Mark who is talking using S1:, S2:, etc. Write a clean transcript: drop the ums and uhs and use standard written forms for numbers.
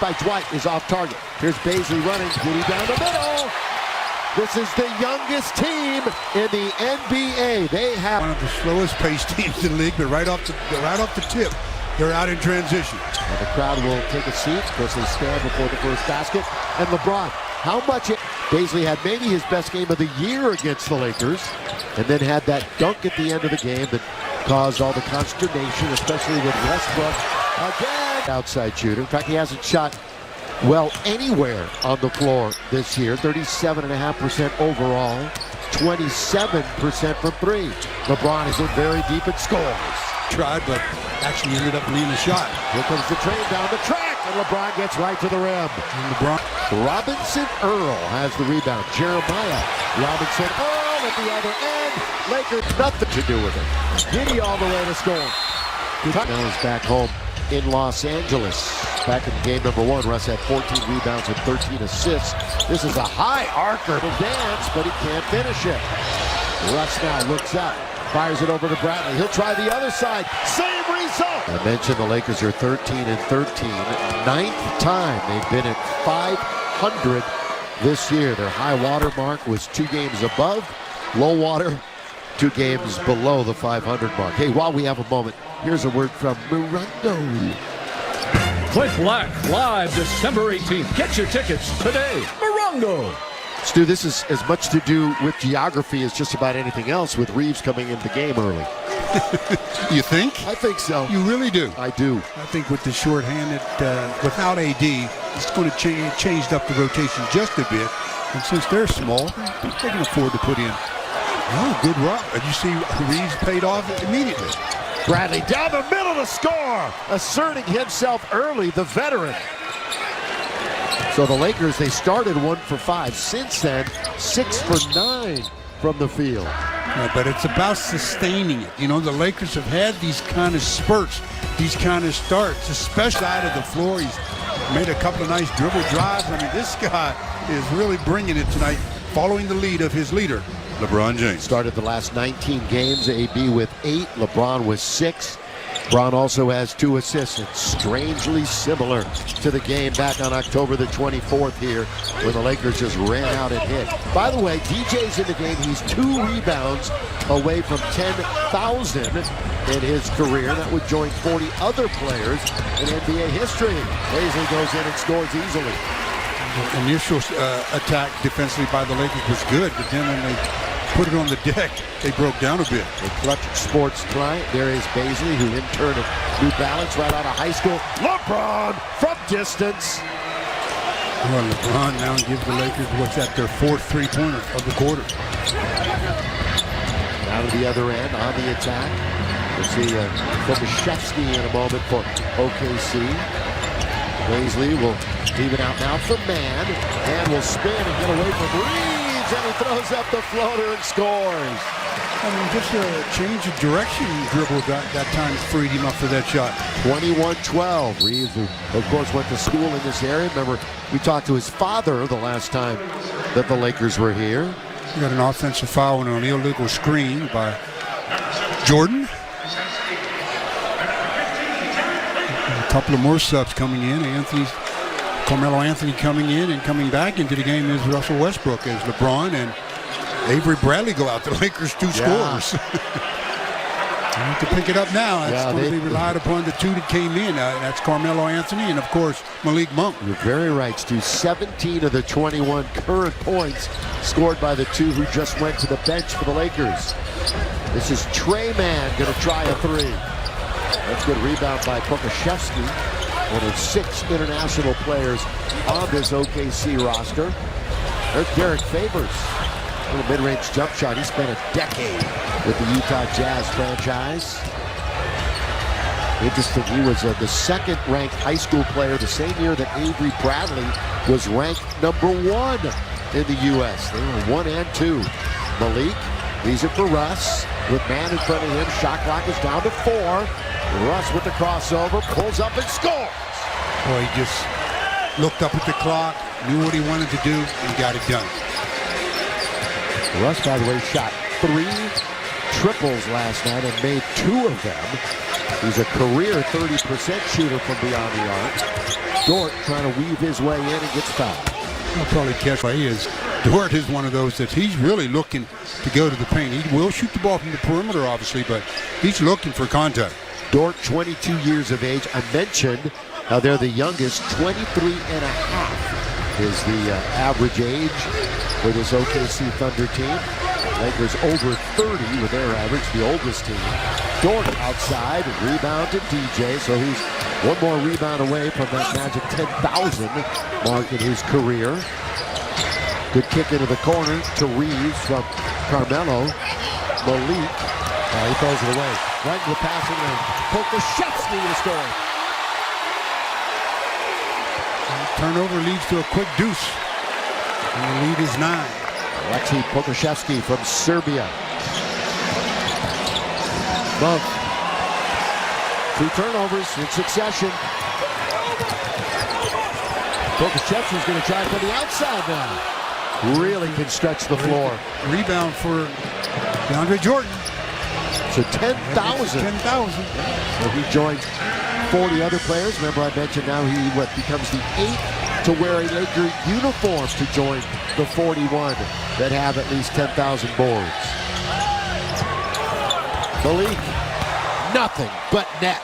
S1: by Dwight is off target. Here's Baisley running. Goody down the middle. This is the youngest team in the NBA. They have
S2: one of the slowest paced teams in the league, but right off the tip, they're out in transition.
S1: And the crowd will take a seat because they stand before the first basket. And LeBron, how much Baisley had maybe his best game of the year against the Lakers, and then had that dunk at the end of the game that caused all the consternation, especially with Westbrook again. Outside shooter. In fact, he hasn't shot well anywhere on the floor this year. 37.5% overall, 27% from three. LeBron is in very deep and scores.
S2: Tried, but actually ended up leading the shot.
S1: Here comes the train down the track, and LeBron gets right to the rim.
S2: And LeBron.
S1: Robinson Earl has the rebound. Jeremiah Robinson Earl at the other end. Lakers nothing to do with it. Giddy all the way to score. Now he's back home in Los Angeles. Back in game number one, Russ had 14 rebounds and 13 assists. This is a high arcer to dance, but he can't finish it. Russ now looks up, fires it over to Bradley. He'll try the other side. Same result. I mentioned the Lakers are 13-13. Ninth time they've been at 500 this year. Their high water mark was 2 games above. Low water, 2 games below the 500 mark. Hey, while we have a moment, here's a word from Mirundo.
S3: Clint Black, live December 18th. Get your tickets today. Mirundo.
S1: Stu, this is as much to do with geography as just about anything else, with Reeves coming into the game early.
S2: You think?
S1: I think so.
S2: You really do?
S1: I do.
S2: I think with the shorthanded, without AD, it's going to change up the rotation just a bit. And since they're small, they can afford to put in. Oh, good rock. And you see Reeves paid off immediately.
S1: Bradley down the middle to score, asserting himself early, the veteran. So the Lakers, they started 1 for 5. Since then, 6 for 9 from the field.
S2: Yeah, but it's about sustaining it. You know, the Lakers have had these kind of spurts, these kind of starts, especially out of the floor. He's made a couple of nice dribble drives. I mean, this guy is really bringing it tonight, following the lead of his leader, LeBron James.
S1: Started the last 19 games, AB with 8, LeBron with 6. LeBron also has 2 assists, and strangely similar to the game back on October the 24th here, when the Lakers just ran out and hit. By the way, DJ's in the game. He's 2 rebounds away from 10,000 in his career. That would join 40 other players in NBA history. Baisley goes in and scores easily.
S2: The initial attack defensively by the Lakers was good, but then when they put it on the deck, they broke down a bit.
S1: A Clutch Sports client, there is Baisley, who in turn of New Balance right out of high school. LeBron from distance.
S2: Well, LeBron now gives the Lakers what's at their 4th three-pointer of the quarter.
S1: Now to the other end on the attack. We'll see Tomaszewski in a moment for OKC. Baisley will leave it out now for man, and will spin and get away from Reeves, and he throws up the floater and scores.
S2: I mean, just a change of direction dribble that time freed him up for that shot.
S1: 21-12. Reeves, who of course went to school in this area. Remember, we talked to his father the last time that the Lakers were here.
S2: He got an offensive foul and an illegal screen by Jordan. A couple of more subs coming in. Carmelo Anthony coming in, and coming back into the game is Russell Westbrook as LeBron and Avery Bradley go out. The Lakers 2 scores. They have to pick it up now. That's going to be relied upon the 2 that came in. That's Carmelo Anthony and, of course, Malik Monk.
S1: You're very right, Stu. 17 of the 21 current points scored by the 2 who just went to the bench for the Lakers. This is Trey Mann going to try a 3. That's a good rebound by Tomaszewski, one of 6 international players on this OKC roster. There's Derek Favors. A little mid-range jump shot. He spent a decade with the Utah Jazz franchise. Interesting, he was the 2nd-ranked high school player the same year that Avery Bradley was ranked number 1 in the U.S. They were 1 and 2. Malik leaves it for Russ with man in front of him. Shot clock is down to 4. Russ with the crossover, pulls up and scores.
S2: Boy, he just looked up at the clock, knew what he wanted to do, and got it done.
S1: Russ, by the way, shot 3 triples last night and made 2 of them He's a career 30% shooter from beyond the arc. Dort trying to weave his way in and gets fouled.
S2: I'll probably catch by is Dort is one of those that he's really looking to go to the paint. He will shoot the ball from the perimeter, obviously, but he's looking for contact.
S1: Dort, 22 years of age. I mentioned how they're the youngest. 23 and a half is the average age for this OKC Thunder team. Lakers over 30 with their average, the oldest team. Dort outside, rebound to DJ, so he's one more rebound away from that magic 10,000 mark in his career. Good kick into the corner to Reeves from Carmelo. Malik, he throws it away. Right in the passing lane. Pokusevski to score.
S2: Turnover leads to a quick deuce. And the lead is 9.
S1: Alexei Pokusevski from Serbia. Monk. 2 turnovers in succession. Pokusevski's going to try from the outside now. Really can stretch the floor.
S2: Rebound for DeAndre Jordan.
S1: So 10,000.
S2: 10,000.
S1: So he joins 40 other players. Remember I mentioned now he becomes the 8th to wear a Laker uniform to join the 41 that have at least 10,000 boards. Malik, nothing but net.